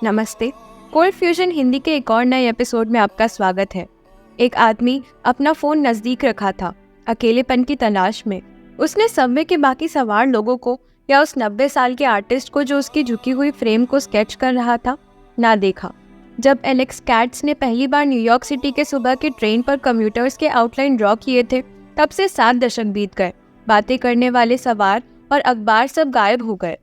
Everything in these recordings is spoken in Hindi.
नमस्ते। कोल्ड फ्यूजन हिंदी के एक और नए एपिसोड में आपका स्वागत है। एक आदमी अपना फोन नजदीक रखा था, अकेलेपन की तलाश में। उसने सबवे के बाकी सवार लोगों को या उस 90 साल के आर्टिस्ट को जो उसकी झुकी हुई फ्रेम को स्केच कर रहा था, ना देखा। जब एलेक्स कैट्स ने पहली बार न्यूयॉर्क सिटी के सुबह के ट्रेन पर कम्यूटर्स के आउटलाइन ड्रॉ किए थे, तब से 7 दशक बीत गए। बातें करने वाले सवार और अखबार सब गायब हो गए।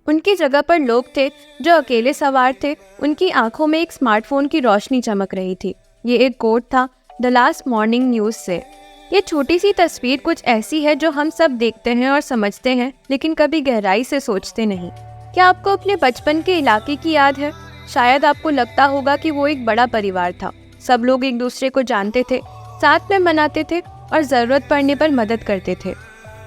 उनकी जगह पर लोग थे जो अकेले सवार थे। उनकी आंखों में एक स्मार्टफोन की रोशनी चमक रही थी। ये एक कोट था द लास्ट मॉर्निंग न्यूज़ से। ये छोटी सी तस्वीर कुछ ऐसी है जो हम सब देखते हैं और समझते हैं, लेकिन कभी गहराई से सोचते नहीं। क्या आपको अपने बचपन के इलाके की याद है? शायद आपको लगता होगा कि वो एक बड़ा परिवार था। सब लोग एक दूसरे को जानते थे, साथ में मनाते थे और ज़रूरत पड़ने पर मदद करते थे।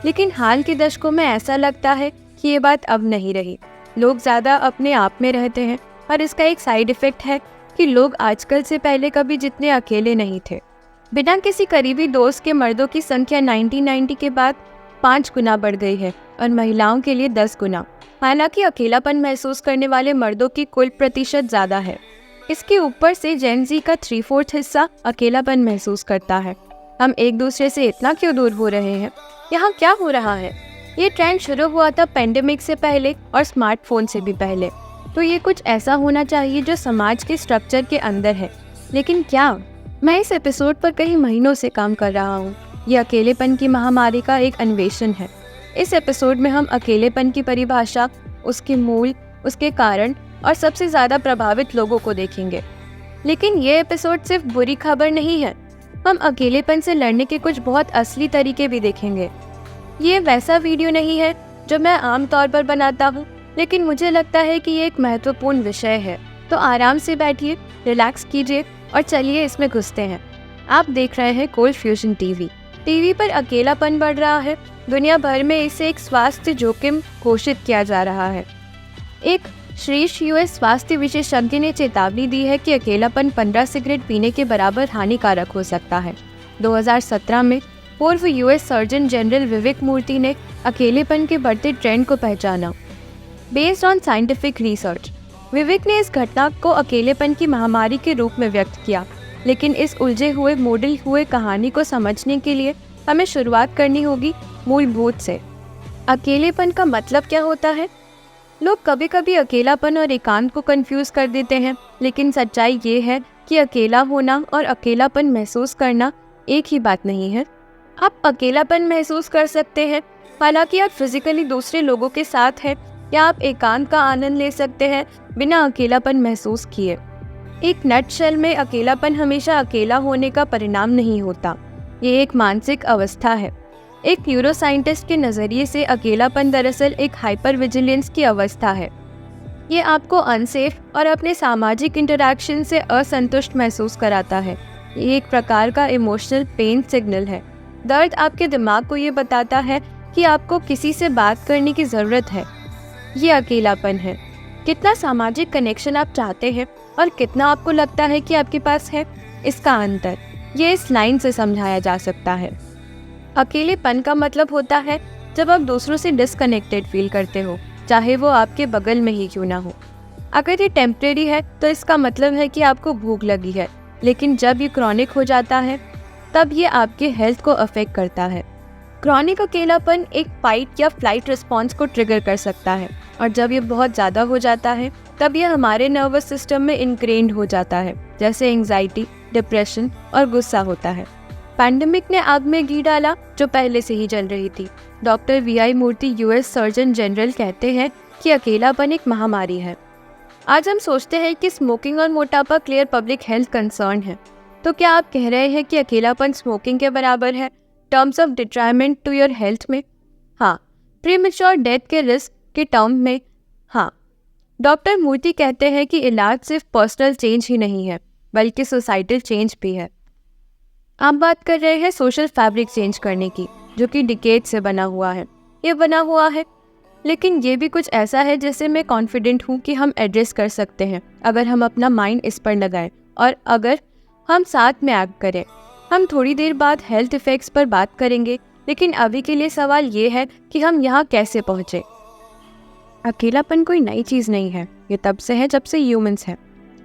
लेकिन हाल के दशकों में ऐसा लगता है कि ये बात अब नहीं रही। लोग ज़्यादा अपने आप में रहते हैं और इसका एक साइड इफ़ेक्ट है कि लोग आजकल से पहले कभी जितने अकेले नहीं थे। बिना किसी करीबी दोस्त के मर्दों की संख्या 1990 के बाद 5 गुना बढ़ गई है और महिलाओं के लिए 10 गुना। हालांकि अकेलापन महसूस करने वाले मर्दों की कुल प्रतिशत ज़्यादा है। इसके ऊपर से जेन ज़ी का 3/4 हिस्सा अकेलापन महसूस करता है। हम एक दूसरे से इतना क्यों दूर हो रहे हैं? यहाँ क्या हो रहा है? ये ट्रेंड शुरू हुआ था पेंडेमिक से पहले और स्मार्टफोन से भी पहले। तो ये कुछ ऐसा होना चाहिए जो समाज के स्ट्रक्चर के अंदर है। लेकिन क्या? मैं इस एपिसोड पर कई महीनों से काम कर रहा हूँ। ये अकेलेपन की महामारी का एक अन्वेषण है। इस एपिसोड में हम अकेलेपन की परिभाषा, उसके मूल, उसके कारण और सबसे ज़्यादा प्रभावित लोगों को देखेंगे। लेकिन ये एपिसोड सिर्फ बुरी खबर नहीं है। हम अकेलेपन से लड़ने के कुछ बहुत असली तरीके भी देखेंगे। ये वैसा वीडियो नहीं है जो मैं आम तौर पर बनाता हूँ, लेकिन मुझे लगता है कि ये एक महत्वपूर्ण विषय है। तो आराम से बैठिए, रिलैक्स कीजिए और चलिए इसमें घुसते हैं। आप देख रहे हैं कोल्ड फ्यूजन टीवी पर अकेलापन बढ़ रहा है। दुनिया भर में इसे एक स्वास्थ्य जोखिम घोषित किया जा रहा है। एक शीर्ष यूएस स्वास्थ्य विशेषज्ञ ने चेतावनी दी है कि अकेलापन 15 सिगरेट पीने के बराबर हानिकारक हो सकता है। 2017 में पूर्व यूएस सर्जन जनरल विवेक मूर्ति ने अकेलेपन के बढ़ते ट्रेंड को पहचाना। बेस्ड ऑन साइंटिफिक रिसर्च, विवेक ने इस घटना को अकेलेपन की महामारी के रूप में व्यक्त किया। लेकिन इस उलझे हुए मॉडल हुए कहानी को समझने के लिए हमें शुरुआत करनी होगी मूलभूत से। अकेलेपन का मतलब क्या होता है? लोग कभी कभी अकेलापन और एकांत को कंफ्यूज कर देते हैं, लेकिन सच्चाई ये है कि अकेला होना और अकेलापन महसूस करना एक ही बात नहीं है। आप अकेलापन महसूस कर सकते हैं, हालांकि आप फिजिकली दूसरे लोगों के साथ हैं, या आप एकांत का आनंद ले सकते हैं बिना अकेलापन महसूस किए। एक नटशेल में अकेलापन हमेशा अकेला होने का परिणाम नहीं होता। ये एक मानसिक अवस्था है। एक न्यूरोसाइंटिस्ट के नज़रिए से अकेलापन दरअसल एक हाइपर विजिलेंस की अवस्था है। ये आपको अनसेफ और अपने सामाजिक इंटरैक्शन से असंतुष्ट महसूस कराता है। ये एक प्रकार का इमोशनल पेन सिग्नल है। दर्द आपके दिमाग को ये बताता है कि आपको किसी से बात करने की ज़रूरत है। ये अकेलापन है। कितना सामाजिक कनेक्शन आप चाहते हैं और कितना आपको लगता है कि आपके पास है, इसका अंतर ये इस लाइन से समझाया जा सकता है। अकेलेपन का मतलब होता है जब आप दूसरों से डिस्कनेक्टेड फील करते हो, चाहे वो आपके बगल में ही क्यों ना हो। अगर ये टेम्परेरी है तो इसका मतलब है कि आपको भूख लगी है, लेकिन जब ये क्रॉनिक हो जाता है तब ये आपके हेल्थ को अफेक्ट करता है। क्रॉनिक अकेलापन एक फाइट या फ्लाइट रिस्पॉन्स को ट्रिगर कर सकता है, और जब ये बहुत ज़्यादा हो जाता है तब ये हमारे नर्वस सिस्टम में इनग्रेन्ड हो जाता है, जैसे एंग्जाइटी, डिप्रेशन और गुस्सा होता है। पैंडेमिक ने आग में घी डाला जो पहले से ही जल रही थी। Doctor V I. Murthy, US surgeon general, कहते हैं कि अकेलापन एक महामारी है। आज हम सोचते हैं कि स्मोकिंग और मोटापा क्लियर पब्लिक हेल्थ कंसर्न है। तो क्या आप कह रहे हैं कि अकेलापन स्मोकिंग के बराबर है terms of detriment to your health में? हाँ। प्रीमेच्योर डेथ के रिस्क के टर्म में? हाँ। डॉक्टर मूर्ति कहते हैं कि इलाज सिर्फ पर्सनल चेंज ही नहीं है, बल्कि सोसाइटल चेंज भी है। आप बात कर रहे हैं सोशल फैब्रिक चेंज करने की, जो कि डिकेड से बना हुआ है। ये बना हुआ है, लेकिन ये भी कुछ ऐसा है जिसे मैं कॉन्फिडेंट हूँ कि हम एड्रेस कर सकते हैं अगर हम अपना माइंड इस पर लगाएं और अगर हम साथ में एक्ट करें। हम थोड़ी देर बाद हेल्थ इफ़ेक्ट्स पर बात करेंगे, लेकिन अभी के लिए सवाल ये है कि हम यहाँ कैसे पहुँचे। अकेलापन कोई नई चीज़ नहीं है, ये तब से है जब से ह्यूमंस हैं।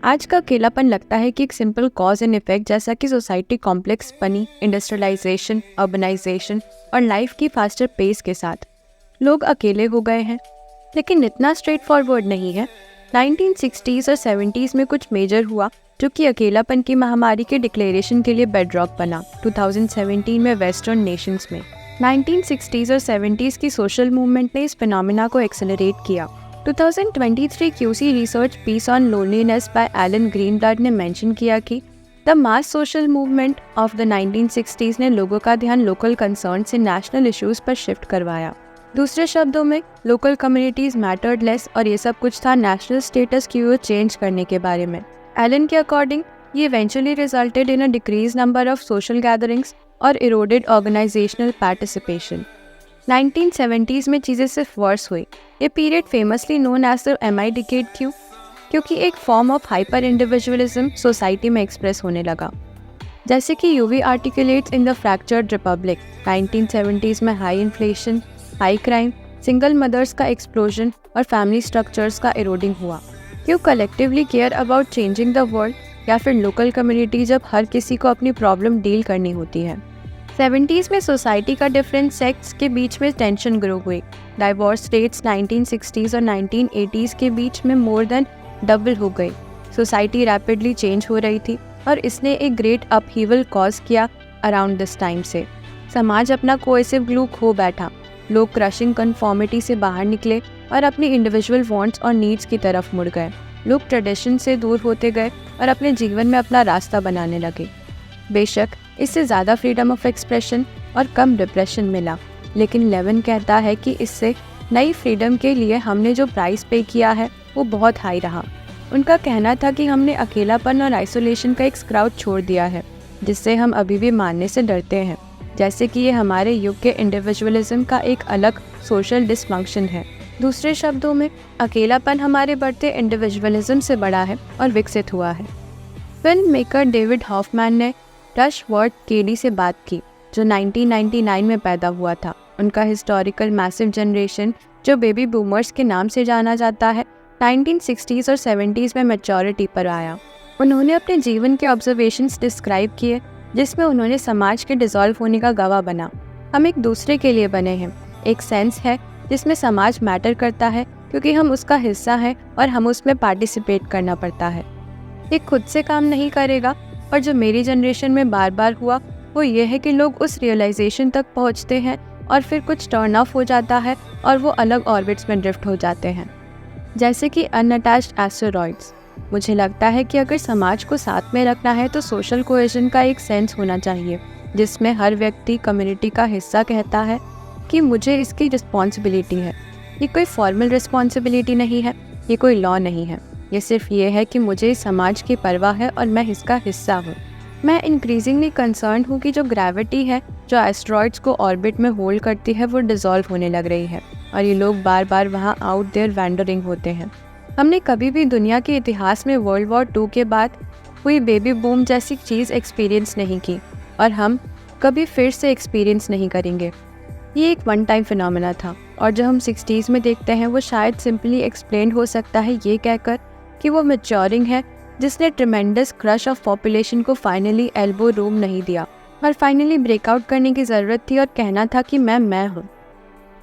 आज का अकेलापन लगता है कि एक सिंपल कॉज एंड इफेक्ट, जैसा कि सोसाइटी कॉम्प्लेक्स बनी, इंडस्ट्रियलाइजेशन, अर्बनाइजेशन और लाइफ की फास्टर पेस के साथ लोग अकेले हो गए हैं। लेकिन इतना स्ट्रेट फॉरवर्ड नहीं है। 1960s और 70s में कुछ मेजर हुआ जो कि अकेलापन की महामारी के डिक्लेरेशन के लिए बेडरॉक बना। 2017 में वेस्टर्न नेशंस में 1960s और 70s की सोशल मूवमेंट ने इस फिनोमेना को एक्सेलरेट किया। 2023 QC research piece on loneliness by Alan Greenblood ने मेंशन किया कि the mass social movement of the 1960s ने लोगों का ध्यान लोकल कंसर्न से नेशनल इश्यूज पर शिफ्ट करवाया। दूसरे शब्दों में, लोकल कम्युनिटीज मैटर्ड लेस और ये सब कुछ था नेशनल स्टेटस की ओर चेंज करने के बारे में। एलन के अकॉर्डिंग ये eventually resulted in a decrease number of social gatherings और इरोडेड ऑर्गेनाइजेशनल पार्टिसिपेशन। 1970s में चीज़ें सिर्फ वर्स हुई। ये period famously known as the MI decade क्यों? क्योंकि एक form of hyper individualism society में एक्सप्रेस होने लगा, जैसे कि Yuval articulates in the fractured republic. 1970s में high inflation, high crime, single mothers का एक्सप्लोजन और फैमिली स्ट्रक्चर्स का इरोडिंग हुआ। क्यों collectively care about changing the world, या फिर लोकल कम्युनिटी जब हर किसी को अपनी प्रॉब्लम डील करनी होती है। 70s में सोसाइटी का डिफरेंट सेक्ट्स के बीच में टेंशन ग्रो हुई। डाइवोर्स रेट्स 1960s और 1980s के बीच में मोर देन डबल हो गई। सोसाइटी रैपिडली चेंज हो रही थी और इसने एक ग्रेट अपहीवल कॉज किया अराउंड दिस टाइम से। समाज अपना कोहेसिव ग्लू खो बैठा। लोग क्रशिंग कन्फॉर्मिटी से बाहर निकले और अपनी इंडिविजुअल वांट्स और नीड्स की तरफ मुड़ गए। लोग ट्रेडिशन से दूर होते गए और अपने जीवन में अपना रास्ता बनाने लगे। बेशक इससे ज़्यादा फ्रीडम ऑफ एक्सप्रेशन और कम डिप्रेशन मिला, लेकिन लेविन कहता है कि इससे नई फ्रीडम के लिए हमने जो प्राइस पे किया है वो बहुत हाई रहा। उनका कहना था कि हमने अकेलापन और आइसोलेशन का एक क्राउड छोड़ दिया है, जिससे हम अभी भी मानने से डरते हैं, जैसे कि ये हमारे युग के इंडिविजुअलिज्म का एक अलग सोशल डिसफंक्शन है। दूसरे शब्दों में, अकेलापन हमारे बढ़ते इंडिविजुअलिज्म से बड़ा है और विकसित हुआ है। फिल्म मेकर डेविड हॉफमैन ने रश वर्ड केली से बात की, जो 1999 में पैदा हुआ था। उनका हिस्टोरिकल मैसिव जनरेशन, जो बेबी बूमर्स के नाम से जाना जाता है, 1960s और 70s में मैच्योरिटी पर आया। उन्होंने अपने जीवन के ऑब्जर्वेशंस डिस्क्राइब किए, जिसमें उन्होंने समाज के डिसॉल्व होने का गवाह बना। हम एक दूसरे के लिए बने हैं। एक सेंस है जिसमें समाज मैटर करता है क्योंकि हम उसका हिस्सा हैं और हम उसमें पार्टिसिपेट करना पड़ता है। ये खुद से काम नहीं करेगा, और जो मेरी जनरेशन में बार बार हुआ वो ये है कि लोग उस रियलाइजेशन तक पहुंचते हैं और फिर कुछ टर्न ऑफ हो जाता है और वो अलग ऑर्बिट्स में ड्रिफ्ट हो जाते हैं, जैसे कि अनअटैच्ड एस्टेरॉइड्स। मुझे लगता है कि अगर समाज को साथ में रखना है तो सोशल कोहेजन का एक सेंस होना चाहिए, जिसमें हर व्यक्ति कम्युनिटी का हिस्सा कहता है कि मुझे इसकी रिस्पॉन्सिबिलिटी है। ये कोई फॉर्मल रिस्पॉन्सिबिलिटी नहीं है, ये कोई लॉ नहीं है, ये सिर्फ ये है कि मुझे इस समाज की परवाह है और मैं इसका हिस्सा हूँ। मैं इंक्रीजिंगली कंसर्न हूँ कि जो ग्रेविटी है जो एस्ट्रॉइड्स को ऑर्बिट में होल्ड करती है वो डिसॉल्व होने लग रही है और ये लोग बार बार वहाँ आउट देयर वैंडरिंग होते हैं। हमने कभी भी दुनिया के इतिहास में वर्ल्ड वॉर 2 के बाद हुई बेबी बूम जैसी चीज़ एक्सपीरियंस नहीं की और हम कभी फिर से एक्सपीरियंस नहीं करेंगे। ये एक वन टाइम फिनोमेना था और जो हम 60s में देखते हैं वो शायद सिंपली एक्सप्लेन हो सकता है ये कहकर कि वो मैच्योरिंग है, जिसने ट्रिमेंडस क्रश ऑफ पॉपुलेशन को फाइनली एल्बो रूम नहीं दिया और फाइनली ब्रेकआउट करने की ज़रूरत थी और कहना था कि मैं हूँ।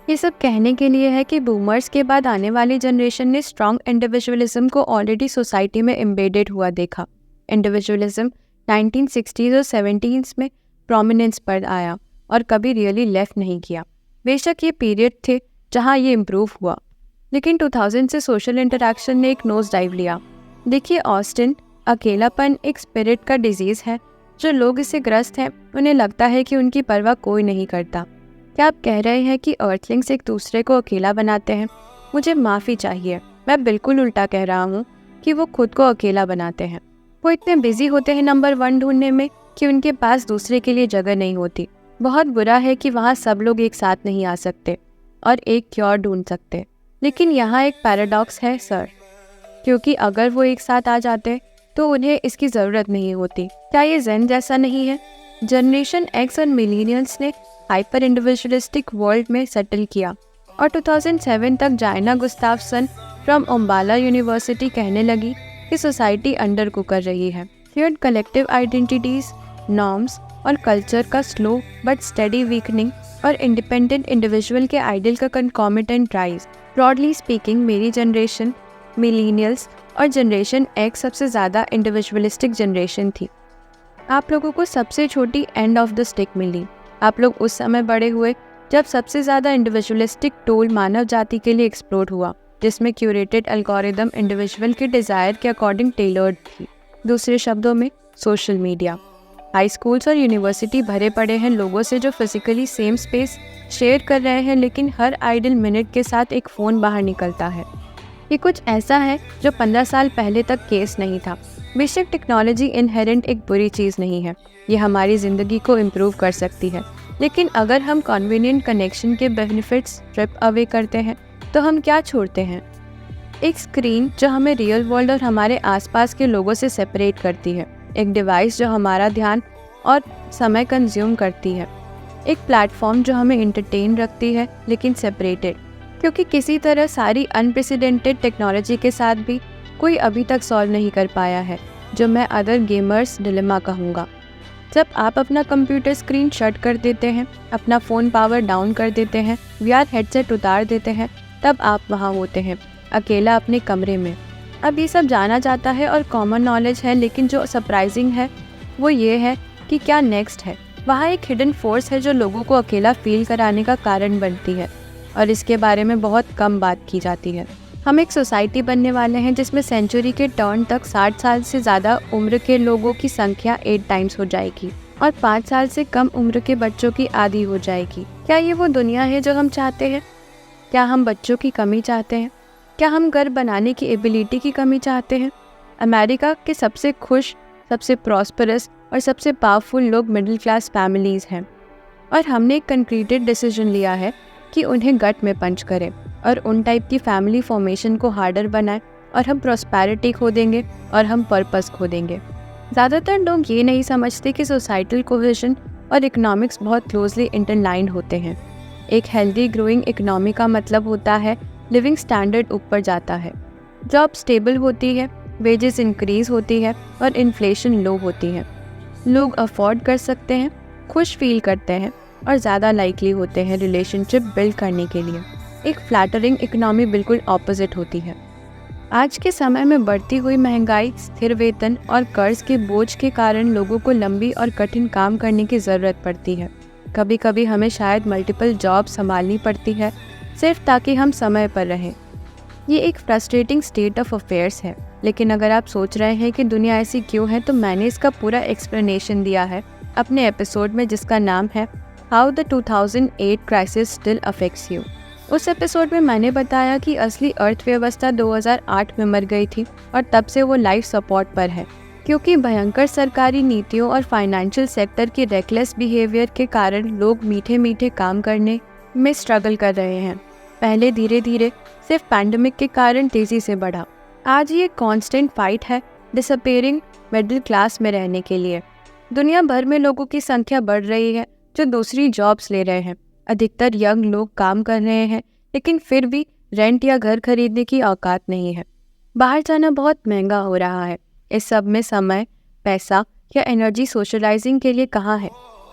ये सब कहने के लिए है कि बूमर्स के बाद आने वाली जनरेशन ने स्ट्रॉन्ग इंडिविजुअलिज्म को ऑलरेडी सोसाइटी में एम्बेडेड हुआ देखा। इंडिविजुअलिज्म 1960s और 70s में प्रोमिनेंस पर आया और कभी रियली लेफ्ट नहीं किया। बेशक ये पीरियड थे जहाँ ये इम्प्रूव हुआ, लेकिन 2000 से सोशल इंटरैक्शन ने एक नोज डाइव लिया। देखिए ऑस्टिन, अकेलापन एक स्पिरिट का डिजीज़ है। जो लोग इससे ग्रस्त हैं उन्हें लगता है कि उनकी परवाह कोई नहीं करता। क्या आप कह रहे हैं कि अर्थलिंग्स एक दूसरे को अकेला बनाते हैं? मुझे माफ़ी चाहिए, मैं बिल्कुल उल्टा कह रहा हूँ कि वो खुद को अकेला बनाते हैं। वो इतने बिजी होते हैं नंबर 1 ढूंढने में कि उनके पास दूसरे के लिए जगह नहीं होती। बहुत बुरा है कि वहाँ सब लोग एक साथ नहीं आ सकते और एक क्योर ढूंढ सकते। लेकिन यहाँ एक पैराडॉक्स है सर, क्योंकि अगर वो एक साथ आ जाते तो उन्हें इसकी ज़रूरत नहीं होती। क्या ये जेन जैसा नहीं है? जनरेशन एक्स और मिलीनियल्स ने हाइपर इंडिविजुअलिस्टिक वर्ल्ड में सेटल किया और 2007 तक जायना गुस्ताफसन फ्रॉम अम्बाला यूनिवर्सिटी कहने लगी कि सोसाइटी अंडर को कर रही है। थर्ड, कलेक्टिव आइडेंटिटीज, नॉर्म्स और कल्चर का स्लो बट स्टेडी वीकनिंग और इंडिपेंडेंट इंडिविजुअल के आइडियल का कंकॉमिटेंट राइज। ब्रॉडली स्पीकिंग, मेरी जनरेशन, मिलीनियल्स और जनरेशन एक्स सबसे ज़्यादा इंडिविजुअलिस्टिक जनरेशन थी। आप लोगों को सबसे छोटी एंड ऑफ द स्टिक मिली। आप लोग उस समय बड़े हुए जब सबसे ज़्यादा इंडिविजुअलिस्टिक टूल मानव जाति के लिए एक्सप्लोर हुआ, जिसमें क्यूरेटेड एल्गोरिदम इंडिविजुअल के डिज़ायर के अकॉर्डिंग टेलर्ड थी। दूसरे शब्दों में, सोशल मीडिया। हाई स्कूल्स और यूनिवर्सिटी भरे पड़े हैं लोगों से जो फिजिकली सेम स्पेस शेयर कर रहे हैं, लेकिन हर आइडल मिनट के साथ एक फ़ोन बाहर निकलता है। ये कुछ ऐसा है जो 15 साल पहले तक केस नहीं था। बेशक टेक्नोलॉजी इनहेरेंट एक बुरी चीज़ नहीं है, ये हमारी ज़िंदगी को इम्प्रूव कर सकती है, लेकिन अगर हम कन्वीनियंट कनेक्शन के बेनिफिट्स स्ट्रिप अवे करते हैं तो हम क्या छोड़ते हैं? एक स्क्रीन जो हमें रियल वर्ल्ड और हमारे आसपास के लोगों से सेपरेट करती है, एक डिवाइस जो हमारा ध्यान और समय कंज्यूम करती है, एक प्लेटफॉर्म जो हमें इंटरटेन रखती है लेकिन सेपरेटेड, क्योंकि किसी तरह सारी अनप्रेसिडेंटेड टेक्नोलॉजी के साथ भी कोई अभी तक सॉल्व नहीं कर पाया है, जो मैं अदर गेमर्स डिलेमा कहूँगा। जब आप अपना कंप्यूटर स्क्रीन शट कर देते हैं, अपना फ़ोन पावर डाउन कर देते हैं, VR हेडसेट उतार देते हैं, तब आप वहाँ होते हैं, अकेला अपने कमरे में। अब ये सब जाना जाता है और कॉमन नॉलेज है, लेकिन जो सरप्राइजिंग है वो ये है कि क्या नेक्स्ट है। वहाँ एक हिडन फोर्स है जो लोगों को अकेला फील कराने का कारण बनती है, और इसके बारे में बहुत कम बात की जाती है। हम एक सोसाइटी बनने वाले हैं जिसमें सेंचुरी के टर्न तक 60 साल से ज़्यादा उम्र के लोगों की संख्या 8 टाइम्स हो जाएगी और 5 साल से कम उम्र के बच्चों की आधी हो जाएगी। क्या ये वो दुनिया है जो हम चाहते हैं? क्या हम बच्चों की कमी चाहते हैं? क्या हम घर बनाने की एबिलिटी की कमी चाहते हैं? अमेरिका के सबसे खुश, सबसे प्रॉस्परस और सबसे पावरफुल लोग मिडिल क्लास फैमिलीज़ हैं, और हमने एक कंक्रीटेड डिसीजन लिया है कि उन्हें गट में पंच करें और उन टाइप की फैमिली फॉर्मेशन को हार्डर बनाएं, और हम प्रॉस्पेरिटी खो देंगे और हम पर्पस खो देंगे। ज़्यादातर लोग ये नहीं समझते कि सोसाइटल कोहेजन और इकोनॉमिक्स बहुत क्लोजली इंटरलाइंड होते हैं। एक हेल्दी ग्रोइंग इकोनॉमी का मतलब होता है लिविंग स्टैंडर्ड ऊपर जाता है, जॉब स्टेबल होती है, वेजेस इंक्रीज होती है और इन्फ्लेशन लो होती है। लोग अफोर्ड कर सकते हैं, खुश फील करते हैं और ज़्यादा लाइकली होते हैं रिलेशनशिप बिल्ड करने के लिए। एक फ्लैटरिंग इकोनॉमी बिल्कुल ऑपोजिट होती है। आज के समय में बढ़ती हुई महंगाई, स्थिर वेतन और कर्ज के बोझ के कारण लोगों को लंबी और कठिन काम करने की ज़रूरत पड़ती है। कभी कभी हमें शायद मल्टीपल जॉब संभालनी पड़ती है सिर्फ ताकि हम समय पर रहें। ये एक फ्रस्ट्रेटिंग स्टेट ऑफ अफेयर्स है, लेकिन अगर आप सोच रहे हैं कि दुनिया ऐसी क्यों है, तो मैंने इसका पूरा एक्सप्लेनेशन दिया है अपने एपिसोड में, जिसका नाम है how the 2008 crisis still affects you. उस एपिसोड में मैंने बताया कि असली अर्थव्यवस्था 2008 में मर गई थी और तब से वो लाइफ सपोर्ट पर है, क्योंकि भयंकर सरकारी नीतियों और फाइनेंशियल सेक्टर की रेकलेस बिहेवियर के कारण लोग मीठे मीठे काम करने में स्ट्रगल कर रहे हैं। पहले धीरे धीरे, सिर्फ पैंडेमिक के कारण तेज़ी से बढ़ा। आज ये कांस्टेंट फाइट है डिसअपीयरिंग मिडिल क्लास में रहने के लिए। दुनिया भर में लोगों की संख्या बढ़ रही है जो दूसरी जॉब्स ले रहे हैं। अधिकतर यंग लोग काम कर रहे हैं, लेकिन फिर भी रेंट या घर खरीदने की औकात नहीं है। बाहर जाना बहुत महंगा हो रहा है। इस सब में समय, पैसा या एनर्जी सोशलाइजिंग के लिए कहाँ है?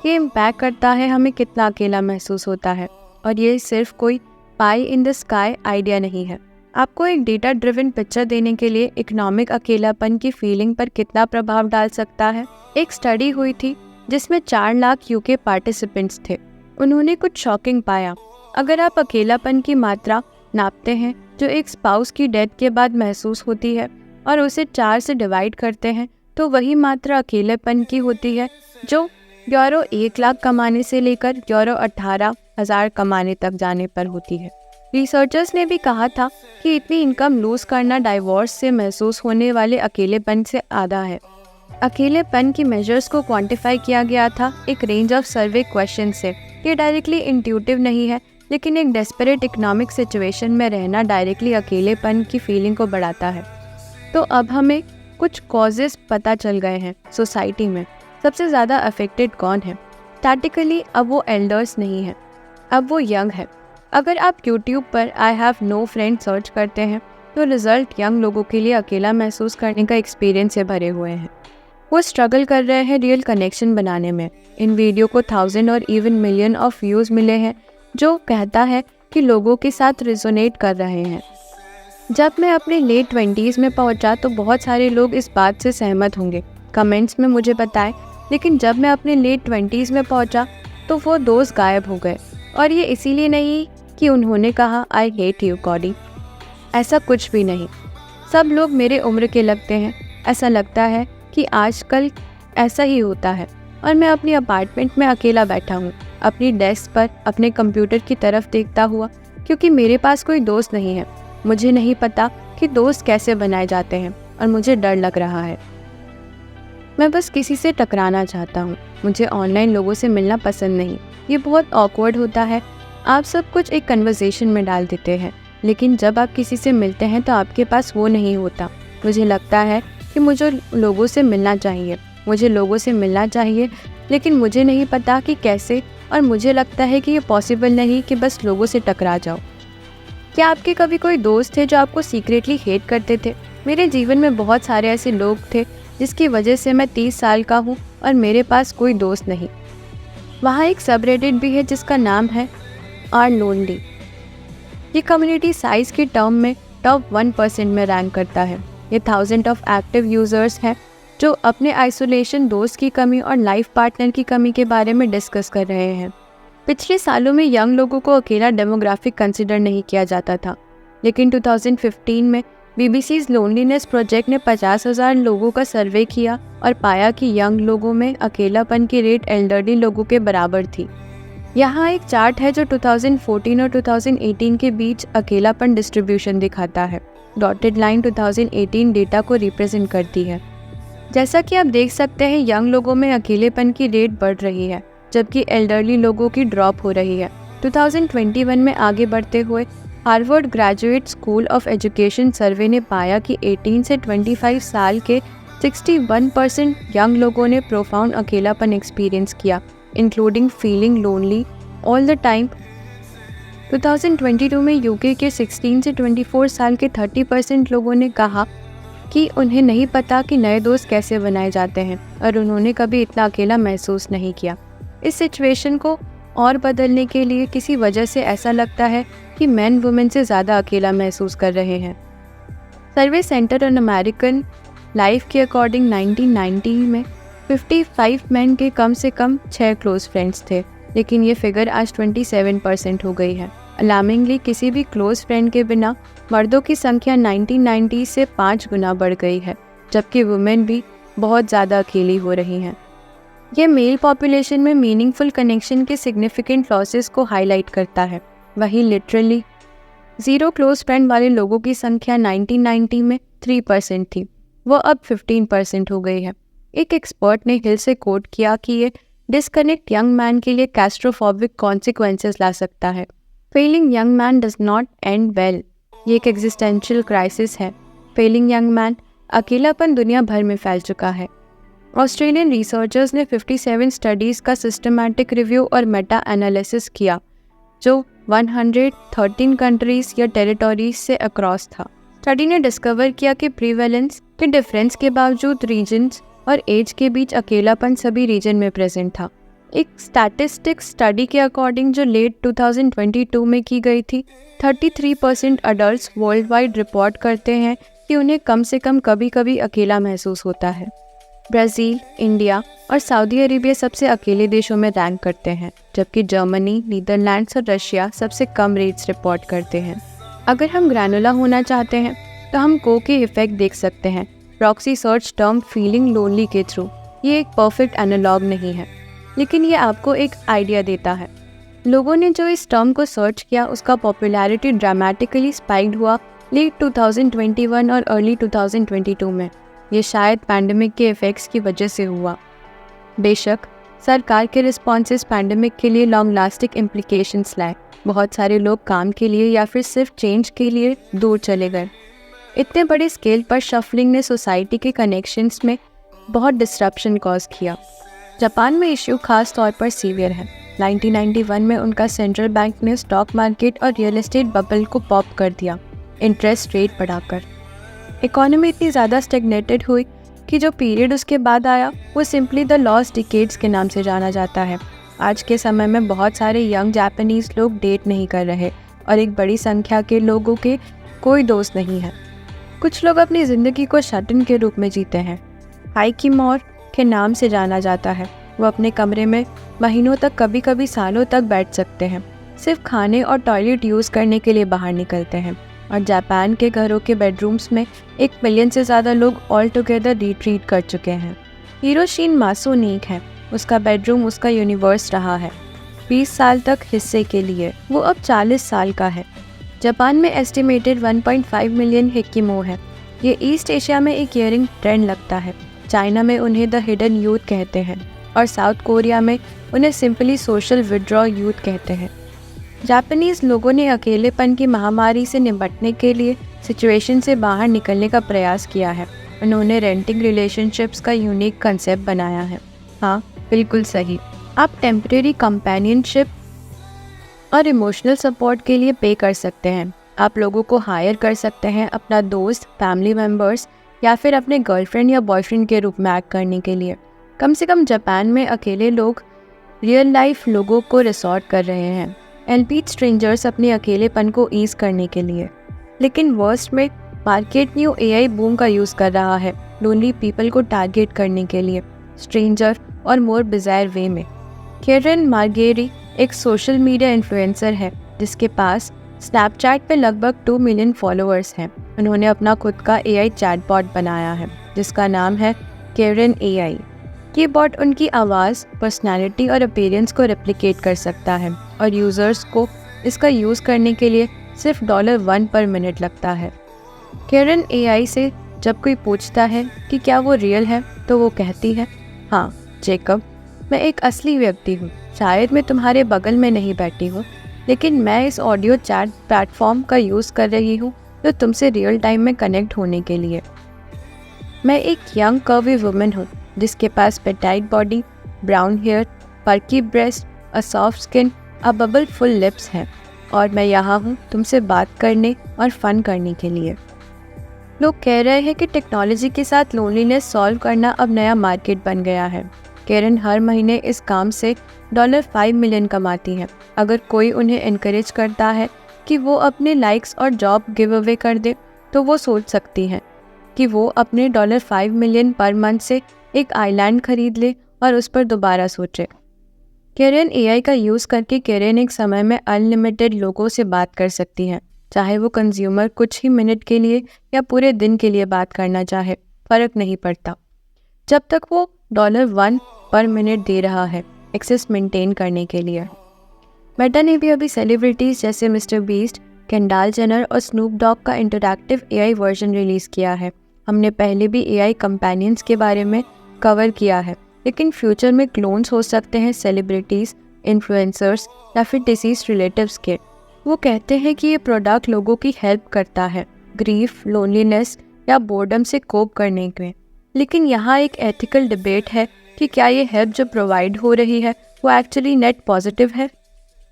ये इम्पैक्ट करता है हमें कितना अकेला महसूस होता है, और ये सिर्फ कोई पाई इन द स्काई आइडिया नहीं है। आपको एक डेटा ड्रिवन पिक्चर देने के लिए इकोनॉमिक अकेलापन की फीलिंग पर कितना प्रभाव डाल सकता है। एक स्टडी हुई थी जिसमें 4 लाख यूके पार्टिसिपेंट्स थे। उन्होंने कुछ शॉकिंग पाया। अगर आप अकेलापन की मात्रा नापते हैं जो एक स्पाउस की डेथ के बाद महसूस होती है और उसे 4 से डिवाइड करते हैं, तो वही मात्रा अकेलेपन की होती है जो यूरो 1 लाख कमाने से लेकर यूरो 18,000 कमाने तक जाने पर होती है। रिसर्चर्स ने भी कहा था कि इतनी इनकम लूज करना डाइवोर्स से महसूस होने वाले अकेलेपन से आधा है। अकेलेपन की मेजर्स को क्वांटिफाई किया गया था एक रेंज ऑफ सर्वे क्वेश्चन से। ये डायरेक्टली इंट्यूटिव नहीं है, लेकिन एक डेस्परेट इकोनॉमिक सिचुएशन में रहना डायरेक्टली अकेलेपन की फीलिंग को बढ़ाता है। तो अब हमें कुछ कॉजेस पता चल गए हैं। सोसाइटी में सबसे ज़्यादा अफेक्टेड कौन है? स्टैटिकली अब वो एल्डर्स नहीं है, अब वो यंग है। अगर आप YouTube पर I have no friend search करते हैं तो रिजल्ट यंग लोगों के लिए अकेला महसूस करने का एक्सपीरियंस से भरे हुए हैं। वो स्ट्रगल कर रहे हैं रियल कनेक्शन बनाने में। इन वीडियो को 1000 और इवन मिलियन ऑफ व्यूज़ मिले हैं, जो कहता है कि लोगों के साथ रिजोनेट कर रहे हैं। जब मैं अपने लेट 20s में पहुंचा तो बहुत सारे लोग इस बात से सहमत होंगे, कमेंट्स में मुझे बताएं। लेकिन जब मैं अपने लेट 20s में पहुंचा तो वो दोस्त गायब हो गए, और ये इसीलिए नहीं कि उन्होंने कहा आई हेट यू कॉडी। ऐसा कुछ भी नहीं। सब लोग मेरे उम्र के लगते हैं। ऐसा लगता है कि आजकल ऐसा ही होता है। और मैं अपनी अपार्टमेंट में अकेला बैठा हूँ, अपनी डेस्क पर अपने कंप्यूटर की तरफ देखता हुआ, क्योंकि मेरे पास कोई दोस्त नहीं है। मुझे नहीं पता कि दोस्त कैसे बनाए जाते हैं और मुझे डर लग रहा है। मैं बस किसी से टकराना चाहता हूँ। मुझे ऑनलाइन लोगों से मिलना पसंद नहीं। ये बहुत ऑकवर्ड होता है। आप सब कुछ एक कन्वर्सेशन में डाल देते हैं, लेकिन जब आप किसी से मिलते हैं तो आपके पास वो नहीं होता। मुझे लगता है कि मुझे लोगों से मिलना चाहिए, लेकिन मुझे नहीं पता कि कैसे, और मुझे लगता है कि ये पॉसिबल नहीं कि बस लोगों से टकरा जाओ। क्या आपके कभी कोई दोस्त थे जो आपको सीक्रेटली हेट करते थे? मेरे जीवन में बहुत सारे ऐसे लोग थे जिसकी वजह से मैं 30 साल का हूँ और मेरे पास कोई दोस्त नहीं। वहाँ एक सबरेडिट भी है जिसका नाम है आर लोनली। ये कम्युनिटी साइज के टर्म में टॉप 1% में रैंक करता है। ये 1000 ऑफ एक्टिव यूजर्स हैं जो अपने आइसोलेशन, दोस्त की कमी और लाइफ पार्टनर की कमी के बारे में डिस्कस कर रहे हैं। पिछले सालों में यंग लोगों को अकेला डेमोग्राफिक कंसिडर नहीं किया जाता था, लेकिन 2015 में बीबीसी's लोनलीनेस प्रोजेक्ट ने 50,000 लोगों का सर्वे किया और पाया कि यंग लोगों में अकेलापन की रेट एल्डरली लोगों के बराबर थी। यहाँ एक चार्ट है जो 2014 और 2018 के बीच अकेलापन डिस्ट्रीब्यूशन दिखाता है। डॉटेड लाइन 2018 डेटा को रिप्रेजेंट करती है। जैसा कि आप देख सकते हैं, यंग लोगों में अकेलेपन की रेट बढ़ रही है, जबकि एल्डरली लोगों की ड्रॉप हो रही है। 2021 में आगे बढ़ते हुए Harvard graduate school of education survey ने पाया कि 18 से 25 साल के 61% यंग लोगों ने प्रोफाउंड अकेलापन एक्सपीरियंस किया, including feeling lonely all the time. 2022 में यूके के 16 से 24 साल के 30% लोगों ने कहा कि उन्हें नहीं पता कि नए दोस्त कैसे बनाए जाते हैं, और उन्होंने कभी इतना अकेला महसूस नहीं किया। इस सिचुएशन को और बदलने के लिए किसी वजह से ऐसा लगता है कि मैन वुमेन से ज़्यादा अकेला महसूस कर रहे हैं। सर्वे सेंटर ऑन अमेरिकन लाइफ के अकॉर्डिंग 1990 में 55 मैन के कम से कम 6 क्लोज फ्रेंड्स थे, लेकिन ये फिगर आज 27% हो गई है। अलार्मिंगली, किसी भी क्लोज फ्रेंड के बिना मर्दों की संख्या 1990 से 5 गुना बढ़ गई है, जबकि वुमेन भी बहुत ज़्यादा अकेली हो रही हैं। यह मेल पॉपुलेशन में मीनिंगफुल कनेक्शन के सिग्निफिकेंट लॉसेस को हाईलाइट करता है। वहीं लिटरली 0 क्लोज फ्रेंड वाले लोगों की संख्या 1990 में 3% थी, वो अब 15% हो गई है। एक एक्सपर्ट ने हिल से कोट किया कि ये डिस्कनेक्ट यंग मैन के लिए कैस्ट्रोफोबिक कॉन्सिक्वेंसेस ला सकता है। Failing young man does not end well. ये एक एग्जिस्टेंशियल क्राइसिस है। फेलिंग यंग मैन, अकेलापन दुनिया भर में फैल चुका है। ऑस्ट्रेलियन रिसर्चर्स ने 57 स्टडीज़ का सिस्टमैटिक रिव्यू और मेटा एनालिसिस किया, जो 113 कंट्रीज या टेरिटोरीज से अक्रॉस था। स्टडी ने डिस्कवर किया कि प्रीवेलेंस के डिफरेंस के बावजूद रीजन्स और एज के बीच अकेलापन सभी रीजन में प्रेजेंट था। एक स्टैटिस्टिक्स स्टडी के अकॉर्डिंग जो लेट 2022 में की गई थी, 33% अडल्ट्स वर्ल्ड वाइड रिपोर्ट करते हैं कि उन्हें कम से कम कभी कभी अकेला महसूस होता है। ब्राज़ील, इंडिया और सऊदी अरेबिया सबसे अकेले देशों में रैंक करते हैं, जबकि जर्मनी, नीदरलैंड्स और रशिया सबसे कम रेट्स रिपोर्ट करते हैं। अगर हम ग्रैनुला होना चाहते हैं तो हम को के इफेक्ट देख सकते हैं, proxy search term feeling lonely के थ्रू। ये एक परफेक्ट एनालॉग नहीं है, लेकिन ये आपको एक आइडिया देता है। लोगों ने जो इस टर्म को सर्च किया उसका पॉपुलैरिटी ड्रामेटिकली स्पाइक्ड हुआ लेट 2021 और अर्ली 2022 में। ये शायद पैंडेमिक के इफ़ेक्ट्स की वजह से हुआ। बेशक सरकार के रिस्पॉन्सेस पैंडेमिक के लिए लॉन्ग लास्टिंग इम्प्लीकेशंस लाए। बहुत सारे लोग काम के लिए या फिर सिर्फ चेंज के लिए दूर चले गए। इतने बड़े स्केल पर शफलिंग ने सोसाइटी के कनेक्शंस में बहुत डिस्ट्रप्शन कॉज किया। जापान में इश्यू खास तौर पर सीवियर है। 1991 में उनका सेंट्रल बैंक ने स्टॉक मार्केट और रियल एस्टेट बबल को पॉप कर दिया, इंटरेस्ट रेट बढ़ाकर। इकोनॉमी इतनी ज़्यादा स्टेगनेटेड हुई कि जो पीरियड उसके बाद आया वो सिंपली द लॉस्ट डिकेड्स के नाम से जाना जाता है। आज के समय में बहुत सारे यंग जापानीज़ लोग डेट नहीं कर रहे और एक बड़ी संख्या के लोगों के कोई दोस्त नहीं है। कुछ लोग अपनी ज़िंदगी को शटन के रूप में जीते हैं। हाइकिमोर के नाम से जाना जाता है। वो अपने कमरे में महीनों तक, कभी कभी सालों तक बैठ सकते हैं, सिर्फ खाने और टॉयलेट यूज़ करने के लिए बाहर निकलते हैं। और जापान के घरों के बेडरूम्स में 1 मिलियन से ज़्यादा लोग ऑल टुगेदर रिट्रीट कर चुके हैं। हिरोशिन मासोनीक है, उसका बेडरूम उसका यूनिवर्स रहा है 20 साल तक हिस्से के लिए। वो अब 40 साल का है। जापान में एस्टिमेटेड 1.5 मिलियन हिकिमो है। ये ईस्ट एशिया में एक ईयरिंग ट्रेंड लगता है। चाइना में उन्हें द हिडन यूथ कहते हैं और साउथ कोरिया में उन्हें सिंपली सोशल विड्रॉ यूथ कहते हैं। जापानीज़ लोगों ने अकेलेपन की महामारी से निपटने के लिए सिचुएशन से बाहर निकलने का प्रयास किया है। उन्होंने रेंटिंग रिलेशनशिप्स का यूनिक कंसेप्ट बनाया है। हाँ, बिल्कुल सही। आप टेम्परेरी कंपेनियनशिप और इमोशनल सपोर्ट के लिए पे कर सकते हैं। आप लोगों को हायर कर सकते हैं अपना दोस्त, फैमिली मेम्बर्स या फिर अपने गर्लफ्रेंड या बॉयफ्रेंड के रूप में एक्ट करने के लिए। कम से कम जापान में अकेले लोग रियल लाइफ लोगों को रिसॉर्ट कर रहे हैं, एलपी स्ट्रेंजर्स अपने अकेलेपन को ईज करने के लिए। लेकिन वर्स्ट में मार्केट न्यू एआई बूम का यूज़ कर रहा है लोनली पीपल को टारगेट करने के लिए, स्ट्रेंजर और मोर बिज़ायर वे में। केरन मार्गेरी एक सोशल मीडिया इन्फ्लुएंसर है जिसके पास स्नैपचैट पे लगभग 2 मिलियन फॉलोअर्स हैं। उन्होंने अपना खुद का एआई चैटबॉट बनाया है जिसका नाम है केरन एआई। ये बॉट उनकी आवाज़, पर्सनैलिटी और अपीयरेंस को रेप्लिकेट कर सकता है और यूज़र्स को इसका यूज़ करने के लिए सिर्फ $1 पर मिनट लगता है। केरन एआई से जब कोई पूछता है कि क्या वो रियल है तो वो कहती है, हाँ जेकब, मैं एक असली व्यक्ति हूँ। शायद मैं तुम्हारे बगल में नहीं बैठी हूँ, लेकिन मैं इस ऑडियो चैट प्लेटफॉर्म का यूज़ कर रही हूँ जो तुमसे रियल टाइम में कनेक्ट होने के लिए। मैं एक यंग कर्वी वुमन हूँ जिसके पास petite body, brown hair, perky breast, a soft skin, a bubble full lips हैं और मैं यहाँ हूँ तुमसे बात करने और फन करने के लिए। लोग कह रहे हैं कि टेक्नोलॉजी के साथ लोनलीनेस सॉल्व करना अब नया मार्केट बन गया है। केरन हर महीने इस काम से $5 मिलियन कमाती हैं। अगर कोई उन्हें इनकरेज करता है कि वो अपने लाइक्स और जॉब गिव अवे कर दे तो वो सोच सकती हैं कि वो अपने $5 मिलियन पर मंथ से एक आइलैंड खरीद ले और उस पर दोबारा सोचे। केरन एआई का यूज़ करके केरन एक समय में अनलिमिटेड लोगों से बात कर सकती हैं, चाहे वो कंज्यूमर कुछ ही मिनट के लिए या पूरे दिन के लिए बात करना चाहे, फ़र्क नहीं पड़ता, जब तक वो $1 पर मिनट दे रहा है एक्सेस मेंटेन करने के लिए। मेटा ने भी अभी सेलिब्रिटीज़ जैसे मिस्टर बीस्ट, केंडाल जेनर और स्नूप डॉग का इंटरैक्टिव एआई वर्जन रिलीज़ किया है। हमने पहले भी एआई कंपेनियंस के बारे में कवर किया है, लेकिन फ्यूचर में क्लोन्स हो सकते हैं सेलिब्रिटीज़, इन्फ्लुएंसर्स या फिर डिसीज रिलेटिव्स के। वो कहते हैं कि ये प्रोडक्ट लोगों की हेल्प करता है ग्रीफ, लोनलीनेस या बोर्डम से कोप करने में। लेकिन यहाँ एक एथिकल डिबेट है कि क्या ये हेल्प जो प्रोवाइड हो रही है वो एक्चुअली नेट पॉजिटिव है।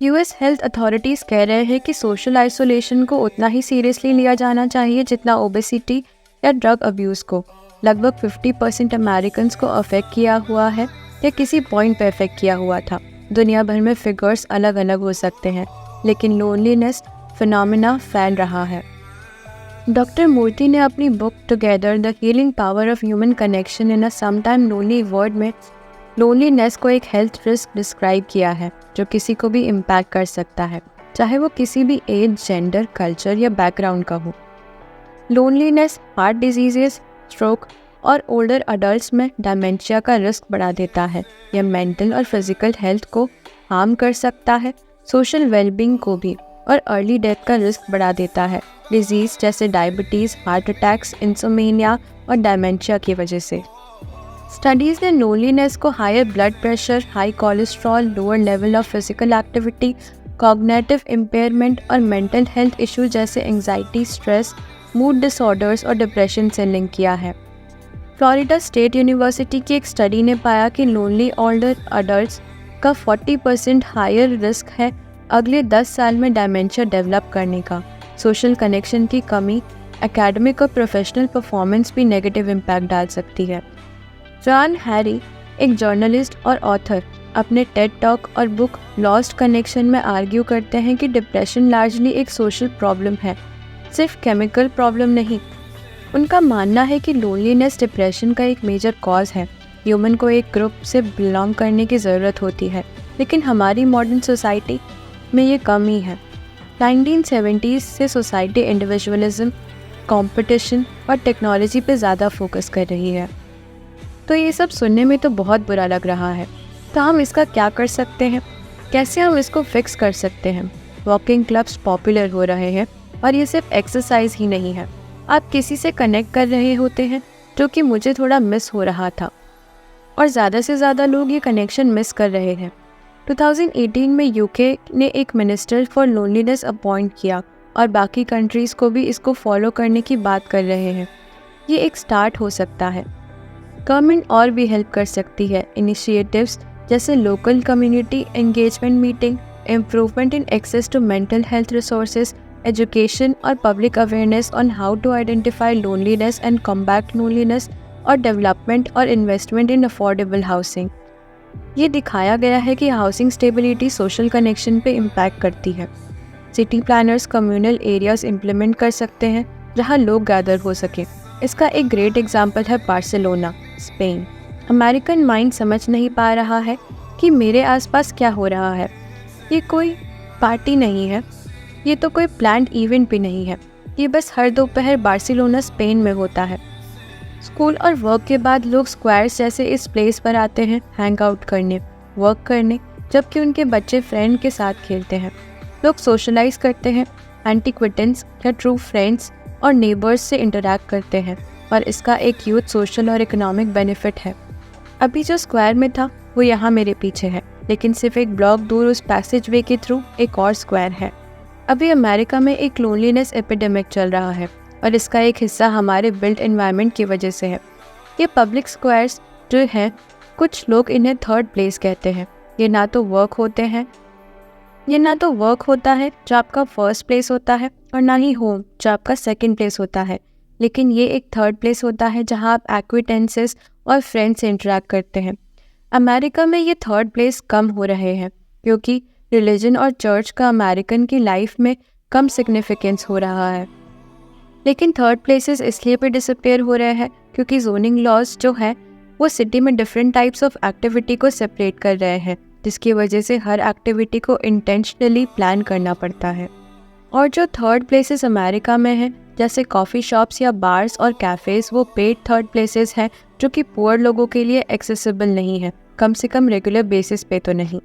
यूएस हेल्थ अथॉरिटीज़ कह रहे हैं कि सोशल आइसोलेशन को उतना ही सीरियसली लिया जाना चाहिए जितना ओबेसिटी या ड्रग अब्यूज़ को। लगभग 50% अमेरिकन्स को अफेक्ट किया हुआ है या किसी पॉइंट पे अफेक्ट किया हुआ था। दुनिया भर में फिगर्स अलग अलग हो सकते हैं, लेकिन लोनलीनेस फिनोमेना फैल रहा है। डॉक्टर मूर्ति ने अपनी book together the healing power of human connection in a sometime lonely world में लोनलीनेस को एक हेल्थ रिस्क डिस्क्राइब किया है जो किसी को भी इम्पैक्ट कर सकता है, चाहे वो किसी भी एज, जेंडर, कल्चर या बैकग्राउंड का हो। लोनलीनेस हार्ट डिजीजेस, स्ट्रोक और ओल्डर अडल्ट्स में डायमेंशिया का रिस्क बढ़ा देता है। यह मेंटल और फिजिकल हेल्थ को हार्म कर सकता है, सोशल वेलबींग को भी, और अर्ली डेथ का रिस्क बढ़ा देता है डिजीज़ जैसे डायबिटीज़, हार्ट अटैक्स, इंसोमेनिया और डायमेंशिया की वजह से। स्टडीज़ ने लोनलीनेस को higher blood pressure, high cholesterol, lower level of physical activity, cognitive impairment और मेंटल हेल्थ इश्यूज जैसे एंजाइटी, स्ट्रेस, मूड डिसऑर्डर्स और डिप्रेशन से लिंक किया है। फ्लोरिडा स्टेट यूनिवर्सिटी की एक स्टडी ने पाया कि लोनली ओल्डर अडल्ट्स का 40% हायर रिस्क है अगले 10 साल में डायमेंशिया डेवलप करने का। सोशल कनेक्शन की कमी एकेडमिक और प्रोफेशनल परफॉर्मेंस भी नेगेटिव इम्पैक्ट डाल सकती है। जॉन हैरी, एक जर्नलिस्ट और ऑथर, अपने टेड टॉक और बुक लॉस्ट कनेक्शन में आर्ग्यू करते हैं कि डिप्रेशन लार्जली एक सोशल प्रॉब्लम है, सिर्फ केमिकल प्रॉब्लम नहीं। उनका मानना है कि लोनलीनेस डिप्रेशन का एक मेजर कॉज है। ह्यूमन को एक ग्रुप से बिलोंग करने की ज़रूरत होती है, लेकिन हमारी मॉडर्न सोसाइटी में ये कम ही है। 1970s से सोसाइटी इंडिविजुअलिज्म, कंपटीशन और टेक्नोलॉजी पे ज़्यादा फोकस कर रही है। तो ये सब सुनने में तो बहुत बुरा लग रहा है। तो हम इसका क्या कर सकते हैं? कैसे हम इसको फिक्स कर सकते हैं? वॉकिंग क्लब्स पॉपुलर हो रहे हैं और ये सिर्फ एक्सरसाइज ही नहीं है। आप किसी से कनेक्ट कर रहे होते हैं, जो कि मुझे थोड़ा मिस हो रहा था, और ज़्यादा से ज़्यादा लोग ये कनेक्शन मिस कर रहे हैं। 2018 में यूके ने एक मिनिस्टर फॉर लोनलीनेस अपॉइंट किया और बाकी कंट्रीज़ को भी इसको फॉलो करने की बात कर रहे हैं। ये एक स्टार्ट हो सकता है। गवर्नमेंट और भी हेल्प कर सकती है। इनिशिएटिव्स जैसे local community engagement meeting, improvement in access to mental health resources, education और public awareness on how to identify loneliness and combat loneliness, और डेवलपमेंट और इन्वेस्टमेंट इन अफोर्डेबल हाउसिंग। ये दिखाया गया है कि हाउसिंग स्टेबिलिटी सोशल कनेक्शन पे इम्पैक्ट करती है। City planners communal areas implement कर सकते हैं जहाँ लोग गैदर हो सके। इसका एक ग्रेट एग्जाम्पल है बार्सिलोना, स्पेन। अमेरिकन माइंड समझ नहीं पा रहा है कि मेरे आसपास क्या हो रहा है। ये कोई पार्टी नहीं है, ये तो कोई प्लान्ड इवेंट भी नहीं है, ये बस हर दोपहर बार्सिलोना, स्पेन में होता है। स्कूल और वर्क के बाद लोग स्क्वायर्स जैसे इस प्लेस पर आते हैं हैंग आउट करने, वर्क करने, जबकि उनके बच्चे फ्रेंड के साथ खेलते हैं। लोग सोशलाइज करते हैं, एंटीक्विटेंस या ट्रू फ्रेंड्स और नेबर्स से इंटरैक्ट करते हैं, और इसका एक यूथ सोशल और इकोनॉमिक बेनिफिट है। अभी जो स्क्वायर में था वो यहाँ मेरे पीछे है, लेकिन सिर्फ एक ब्लॉक दूर उस पैसेज वे के थ्रू एक और स्क्वायर है। अभी अमेरिका में एक लोनलीनेस एपिडेमिक चल रहा है, और इसका एक हिस्सा हमारे बिल्ट एनवायरनमेंट की वजह से है। ये पब्लिक स्क्वायर्स जो हैं, कुछ लोग इन्हें थर्ड प्लेस कहते हैं। ये ना तो वर्क होता है जो आपका फर्स्ट प्लेस होता है, और ना ही होम जो आपका सेकंड प्लेस होता है, लेकिन ये एक थर्ड प्लेस होता है जहां आप एक्विटेंसेस और फ्रेंड्स से इंटरेक्ट करते हैं। अमेरिका में ये थर्ड प्लेस कम हो रहे हैं क्योंकि रिलीजन और चर्च का अमेरिकन की लाइफ में कम सिग्निफिकेंस हो रहा है। लेकिन थर्ड प्लेसेस इसलिए भी डिसअपेयर हो रहे हैं क्योंकि जोनिंग लॉज जो है वो सिटी में डिफरेंट टाइप्स ऑफ एक्टिविटी को सेपरेट कर रहे हैं, जिसकी वजह से हर एक्टिविटी को इंटेंशनली प्लान करना पड़ता है। और जो थर्ड प्लेसेस अमेरिका में हैं, जैसे कॉफ़ी शॉप्स या बार्स और कैफ़ेज़, वो पेड थर्ड प्लेसेस हैं जो कि पुअर लोगों के लिए एक्सेसिबल नहीं है, कम से कम रेगुलर बेसिस पे तो नहीं।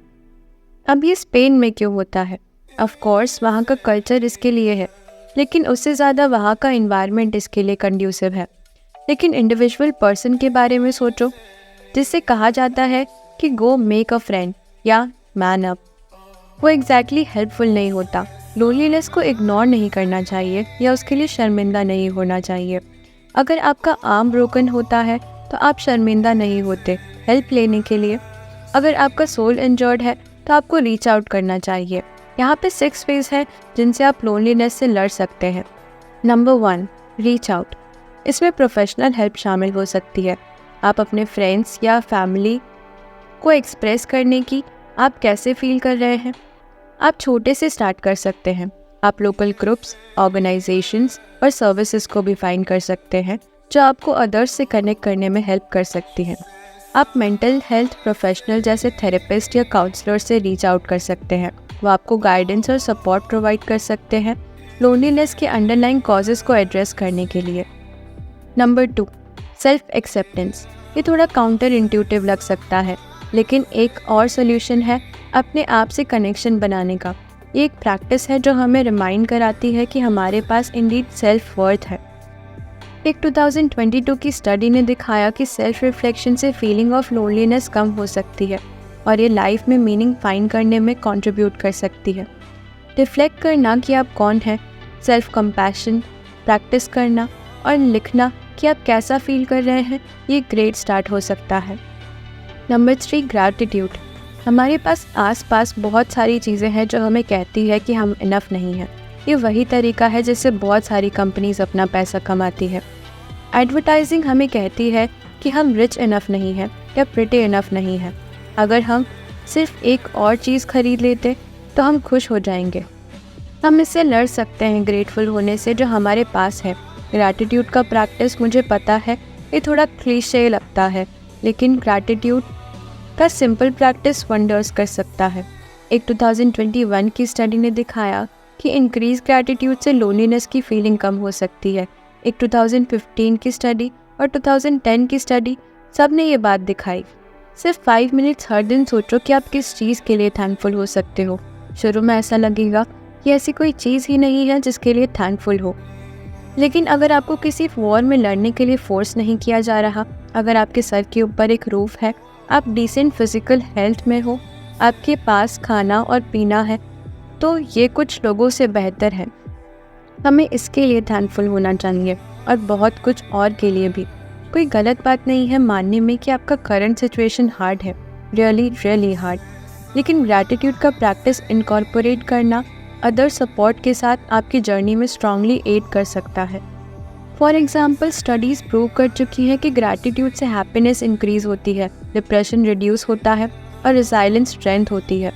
अब ये स्पेन में क्यों होता है? ऑफ कोर्स वहाँ का कल्चर इसके लिए है, लेकिन उससे ज़्यादा वहाँ का इन्वायरमेंट इसके लिए कंड्यूसिव है। लेकिन इंडिविजुअल पर्सन के बारे में सोचो, जिससे कहा जाता है कि गो मेक अ फ्रेंड या मैन अप, वो एग्जैक्टली हेल्पफुल नहीं होता। लोनलीनेस को इग्नोर नहीं करना चाहिए या उसके लिए शर्मिंदा नहीं होना चाहिए। अगर आपका आर्म ब्रोकन होता है तो आप शर्मिंदा नहीं होते हेल्प लेने के लिए। अगर आपका सोल इंजर्ड है तो आपको रीच आउट करना चाहिए। यहाँ पे 6 वेज है जिनसे आप लोनलीनेस से लड़ सकते हैं। Number 1, reach out. इसमें प्रोफेशनल हेल्प शामिल हो सकती है। आप अपने फ्रेंड्स या फैमिली को एक्सप्रेस करने की आप कैसे फील कर रहे हैं। आप छोटे से स्टार्ट कर सकते हैं। आप लोकल ग्रुप्स, ऑर्गेनाइजेशंस और सर्विसेज को भी फाइंड कर सकते हैं जो आपको अदर्स से कनेक्ट करने में हेल्प कर सकती हैं। आप मेंटल हेल्थ प्रोफेशनल जैसे थेरेपिस्ट या काउंसलर से रीच आउट कर सकते हैं। वो आपको गाइडेंस और सपोर्ट प्रोवाइड कर सकते हैं लोनलीनेस के अंडरलाइंग कॉजेज़ को एड्रेस करने के लिए। Number 2, self acceptance. ये थोड़ा काउंटर इंट्यूटिव लग सकता है, लेकिन एक और सोल्यूशन है अपने आप से कनेक्शन बनाने का। ये एक प्रैक्टिस है जो हमें रिमाइंड कराती है कि हमारे पास इंडीड सेल्फ वर्थ है। एक 2022 की स्टडी ने दिखाया कि सेल्फ रिफ्लेक्शन से फीलिंग ऑफ लोनलीनेस कम हो सकती है और ये लाइफ में मीनिंग फाइंड करने में कंट्रीब्यूट कर सकती है। रिफ्लेक्ट करना कि आप कौन हैं, सेल्फ कंपैशन प्रैक्टिस करना और लिखना कि आप कैसा फील कर रहे हैं, ये ग्रेट स्टार्ट हो सकता है। Number 3, gratitude. हमारे पास आसपास बहुत सारी चीज़ें हैं जो हमें कहती है कि हम इनफ नहीं हैं। ये वही तरीका है जिससे बहुत सारी कंपनीज अपना पैसा कमाती है। एडवर्टाइजिंग हमें कहती है कि हम रिच इनफ नहीं हैं या प्रिटी इनफ नहीं हैं। अगर हम सिर्फ एक और चीज़ खरीद लेते तो हम खुश हो जाएंगे। हम इससे लड़ सकते हैं ग्रेटफुल होने से जो हमारे पास है। ग्रैटिट्यूड का प्रैक्टिस, मुझे पता है ये थोड़ा क्लीशे लगता है, लेकिन ग्रैटिट्यूड का सिंपल प्रैक्टिस वंडर्स कर सकता है। एक 2021 की स्टडी ने दिखाया कि इंक्रीज ग्रैटिट्यूड से लोनलीनेस की फीलिंग कम हो सकती है। एक 2015 की स्टडी और 2010 की स्टडी, सब ने ये बात दिखाई। सिर्फ 5 मिनट्स हर दिन सोचो कि आप किस चीज़ के लिए थैंकफुल हो सकते हो। शुरू में ऐसा लगेगा कि ऐसी कोई चीज़ ही नहीं है जिसके लिए थैंकफुल हो, लेकिन अगर आपको किसी वॉर में लड़ने के लिए फोर्स नहीं किया जा रहा, अगर आपके सर के ऊपर एक रूफ है, आप डिसेंट फिजिकल हेल्थ में हो, आपके पास खाना और पीना है, तो ये कुछ लोगों से बेहतर है। हमें इसके लिए थैंकफुल होना चाहिए और बहुत कुछ और के लिए भी। कोई गलत बात नहीं है मानने में कि आपका करंट सिचुएशन हार्ड है, रियली हार्ड, लेकिन ग्रैटिट्यूड का प्रैक्टिस इनकॉर्पोरेट करना अदर सपोर्ट के साथ आपकी जर्नी में स्ट्रांगली एड कर सकता है। फॉर एग्जाम्पल, स्टडीज़ प्रूव कर चुकी है कि ग्रैटिट्यूड से हैप्पीनेस इंक्रीज होती है, डिप्रेशन रिड्यूस होता है और रिजाइलेंस स्ट्रेंथ होती है।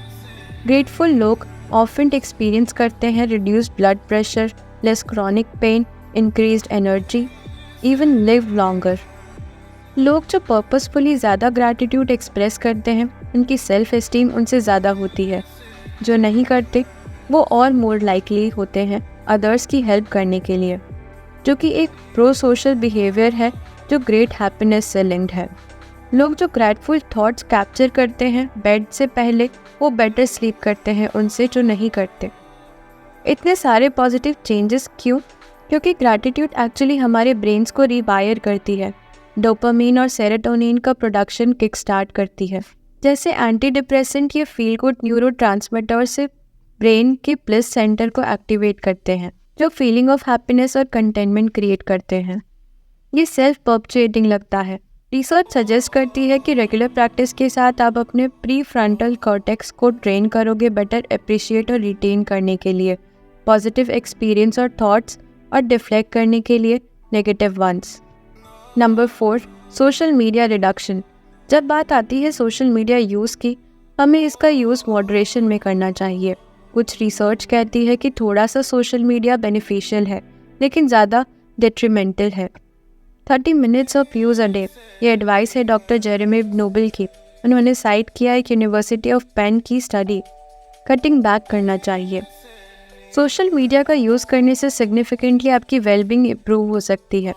ग्रेटफुल लोग ऑफन एक्सपीरियंस करते हैं reduced blood pressure, less chronic pain, increased energy, even live longer. लोग जो पर्पसफुली ज़्यादा ग्रैटिट्यूड एक्सप्रेस करते हैं, उनकी सेल्फ एस्टीम उनसे ज़्यादा होती है। जो नहीं करते वो और मोर लाइकली होते हैं अदर्स की हेल्प करने के लिए, जो कि एक प्रो सोशल बिहेवियर है जो ग्रेट हैप्पीनेस से लिंक्ड है। लोग जो ग्रेटफुल थॉट्स कैप्चर करते हैं बेड से पहले, वो बेटर स्लीप करते हैं उनसे जो नहीं करते। इतने सारे पॉजिटिव चेंजेस क्यों? क्योंकि ग्रैटिट्यूड एक्चुअली हमारे ब्रेन्स को रिवायर करती है। डोपामीन और सेरोटोनिन का प्रोडक्शन किक स्टार्ट करती है। जैसे एंटी डिप्रेसेंट ये फील गुड न्यूरोट्रांसमीटर से ब्रेन के प्लिस सेंटर को एक्टिवेट करते हैं, जो फीलिंग ऑफ हैप्पीनेस और कंटेनमेंट क्रिएट करते हैं। ये सेल्फ पर्पचुएटिंग लगता है। रिसर्च सजेस्ट करती है कि रेगुलर प्रैक्टिस के साथ आप अपने प्री फ्रंटल कॉर्टेक्स को ट्रेन करोगे बेटर अप्रिशिएट और रिटेन करने के लिए पॉजिटिव एक्सपीरियंस और थॉट्स, और डिफ्लेक्ट करने के लिए negative ones. Number 4, social media reduction. जब बात आती है सोशल मीडिया यूज़ की, हमें इसका यूज़ मॉडरेशन में करना चाहिए। कुछ रिसर्च कहती है कि थोड़ा सा सोशल मीडिया बेनिफिशियल है, लेकिन ज़्यादा डेट्रीमेंटल है। 30 minutes of use a day, ये एडवाइस है डॉक्टर जेरेमी नोबल की। उन्होंने साइट किया एक यूनिवर्सिटी ऑफ पेन की स्टडी। कटिंग बैक करना चाहिए। सोशल मीडिया का यूज़ करने से सिग्निफिकेंटली आपकी वेलबींग इम्प्रूव हो सकती है।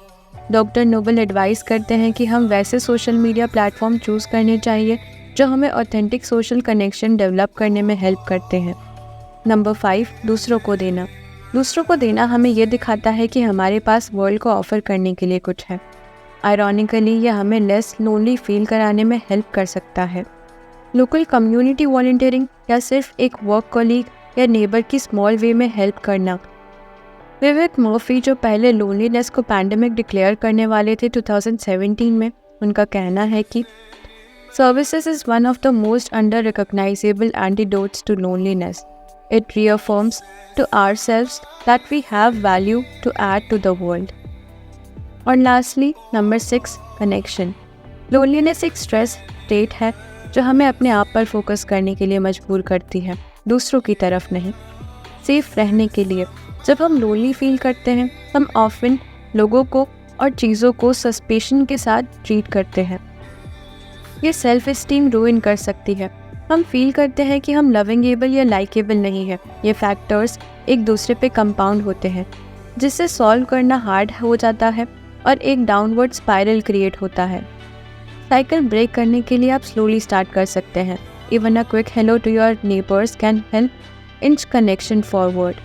डॉक्टर नोबल एडवाइस करते हैं कि हम वैसे सोशल मीडिया प्लेटफॉर्म चूज़ करने चाहिए जो हमें ऑथेंटिक सोशल कनेक्शन डेवलप करने में हेल्प करते हैं। नंबर 5, दूसरों को देना। दूसरों को देना हमें ये दिखाता है कि हमारे पास वर्ल्ड को ऑफ़र करने के लिए कुछ है। आयरॉनिकली ये हमें लेस लोनली फील कराने में हेल्प कर सकता है। लोकल कम्युनिटी वॉलंटियरिंग या सिर्फ एक वर्क कॉलीग या नेबर की स्मॉल वे में हेल्प करना। विवेक मर्फी, जो पहले लोनलीनेस को पैंडेमिक डिक्लेयर करने वाले थे 2017 में, उनका कहना है कि services is one of the most under recognizable antidotes to loneliness. It reaffirms to ourselves that we have value to add to the world. और lastly, नंबर 6, कनेक्शन। लोनलीनेस एक स्ट्रेस स्टेट है जो हमें अपने आप पर फोकस करने के लिए मजबूर करती है, दूसरों की तरफ नहीं। सेफ रहने के लिए जब हम लोनली फील करते हैं, हम ऑफन लोगों को और चीज़ों को सस्पेशन के साथ ट्रीट करते हैं। ये सेल्फ एस्टीम रूइन कर सकती है। हम फील करते हैं कि हम लविंगेबल या लाइकेबल नहीं है। ये फैक्टर्स एक दूसरे पे कंपाउंड होते हैं, जिससे सॉल्व करना हार्ड हो जाता है और एक डाउनवर्ड स्पाइरल क्रिएट होता है। साइकिल ब्रेक करने के लिए आप स्लोली स्टार्ट कर सकते हैं। Even a quick hello to your neighbours can help inch connection forward.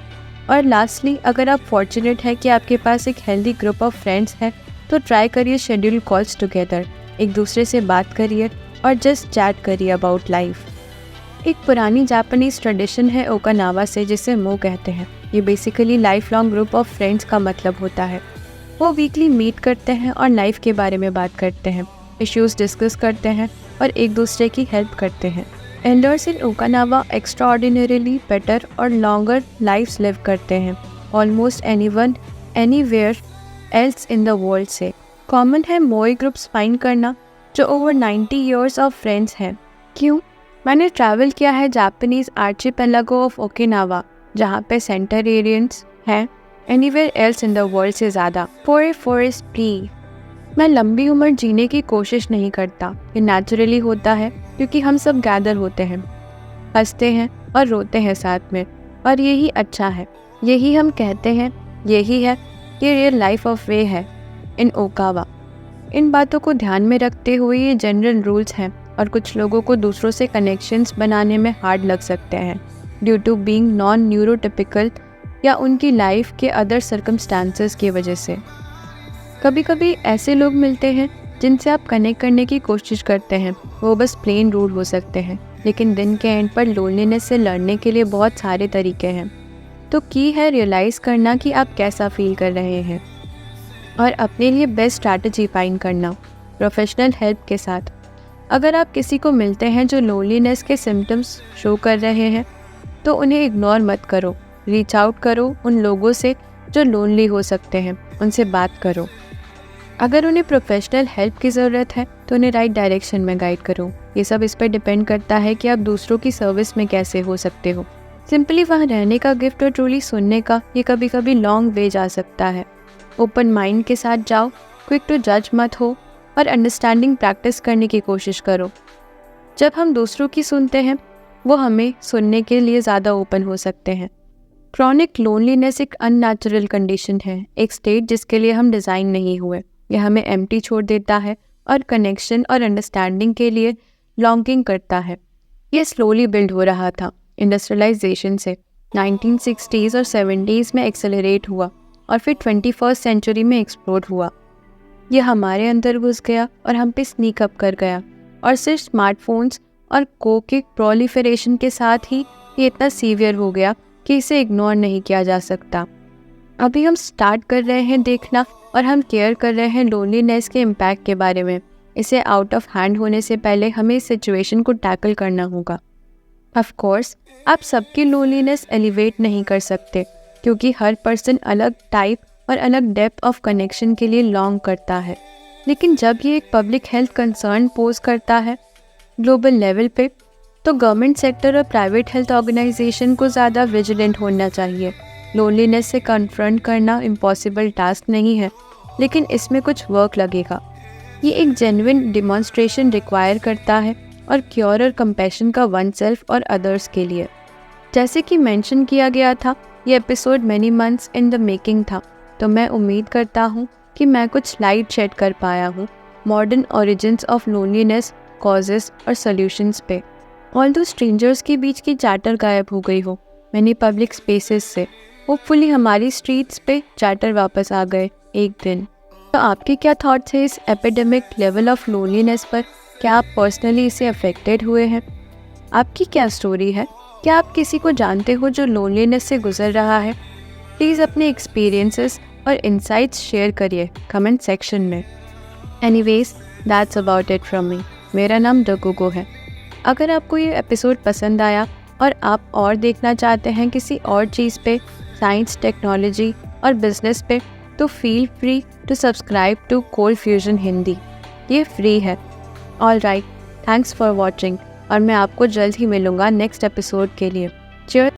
और लास्टली, अगर आप फॉर्चुनेट है कि आपके पास एक हेल्दी ग्रुप ऑफ फ्रेंड्स है, तो ट्राई करिए शेड्यूल कॉल्स टुगेदर। एक दूसरे से बात करिए और जस्ट चैट करिए अबाउट लाइफ। एक पुरानी जापानीज ट्रेडिशन है ओकानावा से, जिसे मो कहते हैं। ये basically life long group of friends का मतलब होता है। वो वीकली मीट करते हैं और लाइफ के बारे में बात करते हैं, इश्यूज डिस्कस करते हैं और एक दूसरे की हेल्प करते हैं। एल्डर्स इन ओकानावा एक्स्ट्राऑर्डिनरीली बेटर और लॉन्गर लाइफ्स लिव करते हैं almost anyone anywhere else in the world से। कॉमन है मोई ग्रुप्स फाइंड करना जो ओवर 90 ईयर्स ऑफ फ्रेंड्स हैं। क्यों? मैंने ट्रैवल किया है जापानीज आर्चिपेलागो ऑफ ओकिनावा जहाँ पे सेंटरेरियंस हैं anywhere else in the world से ज़्यादा। For a स्प्री। मैं लंबी उम्र जीने की कोशिश नहीं करता, ये नेचुरली होता है क्योंकि हम सब गैदर होते हैं, हंसते हैं और रोते हैं साथ में, और यही अच्छा है, यही हम कहते हैं, यही है, ये रियल लाइफ ऑफ वे है इन ओकावा। इन बातों को ध्यान में रखते हुए ये जनरल रूल्स हैं और कुछ लोगों को दूसरों से कनेक्शंस बनाने में हार्ड लग सकते हैं due to being non neurotypical या उनकी लाइफ के अदर सर्कमस्टांसेस की वजह से। कभी कभी ऐसे लोग मिलते हैं जिनसे आप कनेक्ट करने की कोशिश करते हैं, वो बस प्लेन रूड हो सकते हैं, लेकिन दिन के एंड पर लोनलीनेस से लड़ने के लिए बहुत सारे तरीके हैं। तो की है रियलाइज़ करना कि आप कैसा फील कर रहे हैं और अपने लिए बेस्ट स्ट्रैटेजी फाइंड करना प्रोफेशनल हेल्प के साथ। अगर आप किसी को मिलते हैं जो लोनलीनेस के सिम्टम्स शो कर रहे हैं तो उन्हें इग्नोर मत करो, रीच आउट करो उन लोगों से जो लोनली हो सकते हैं, उनसे बात करो। अगर उन्हें प्रोफेशनल हेल्प की ज़रूरत है तो उन्हें राइट डायरेक्शन में गाइड करो। ये सब इस पर डिपेंड करता है कि आप दूसरों की सर्विस में कैसे हो सकते हो। सिंपली वहाँ रहने का गिफ्ट और ट्रूली सुनने का ये कभी कभी लॉन्ग वे जा सकता है। ओपन माइंड के साथ जाओ, क्विक टू जज मत हो और अंडरस्टैंडिंग प्रैक्टिस करने की कोशिश करो। जब हम दूसरों की सुनते हैं वो हमें सुनने के लिए ज़्यादा ओपन हो सकते हैं। क्रॉनिक लोनलीनेस एक अननेचुरल कंडीशन है, एक स्टेट जिसके लिए हम डिज़ाइन नहीं हुए। यह हमें एम्प्टी छोड़ देता है और कनेक्शन और अंडरस्टैंडिंग के लिए लॉन्गिंग करता है। ये स्लोली बिल्ड हो रहा था इंडस्ट्रियलाइजेशन से। 1960s और 70s में एक्सेलरेट हुआ और फिर 21st सेंचुरी में एक्सप्लोड हुआ। यह हमारे अंदर घुस गया और हम पे स्नीक अप कर गया, और सिर्फ स्मार्टफोन्स और कोक के प्रोलिफरेशन के साथ ही ये इतना सीवियर हो गया कि इसे इग्नोर नहीं किया जा सकता। अभी हम स्टार्ट कर रहे हैं देखना और हम केयर कर रहे हैं लोनलीनेस के इम्पैक्ट के बारे में। इसे आउट ऑफ हैंड होने से पहले हमें इस सिचुएशन को टैकल करना होगा। ऑफ कोर्स आप सबकी लोनलीनेस एलिवेट नहीं कर सकते क्योंकि हर पर्सन अलग टाइप और अलग डेप्थ ऑफ कनेक्शन के लिए लॉन्ग करता है, लेकिन जब ये एक पब्लिक हेल्थ कंसर्न पोज करता है ग्लोबल लेवल पे, तो गवर्नमेंट सेक्टर और प्राइवेट हेल्थ ऑर्गेनाइजेशन को ज़्यादा विजिलेंट होना चाहिए। लोनलीनेस से कन्फ्रंट करना इम्पॉसिबल टास्क नहीं है, लेकिन इसमें कुछ वर्क लगेगा। ये एक जेन्युइन डिमॉन्स्ट्रेशन रिक्वायर करता है और क्योर और कंपैशन का वन सेल्फ और अदर्स के लिए। जैसे कि मेंशन किया गया था, ये episode many months in the making था, तो मैं उम्मीद करता हूँ कि मैं कुछ लाइट शेड कर पाया हूँ modern origins of loneliness, causes और सॉल्यूशंस पे। ऑल्दो स्ट्रेंजर्स के बीच की चैटर गायब हो गई हो मैनी पब्लिक स्पेसेस से, होपफुली हमारी स्ट्रीट्स पे चैटर वापस आ गए एक दिन। तो आपके क्या थॉट्स हैं इस एपिडेमिक लेवल ऑफ लोनलीनेस पर? क्या आप पर्सनली इसे अफेक्टेड हुए हैं? आपकी क्या स्टोरी है? क्या आप किसी को जानते हो जो लोनलीनेस से गुजर रहा है? प्लीज़ अपने एक्सपीरियंसेस और इंसाइट्स शेयर करिए कमेंट सेक्शन में। Anyways that's about it from me. मेरा नाम डगुगो है। अगर आपको ये एपिसोड पसंद आया और आप और देखना चाहते हैं किसी और चीज़ पे, साइंस, टेक्नोलॉजी और बिजनेस पे, तो feel free to subscribe to cold fusion Hindi. ये फ्री है। All right, thanks for watching और मैं आपको जल्द ही मिलूँगा नेक्स्ट एपिसोड के लिए। चीयर्स।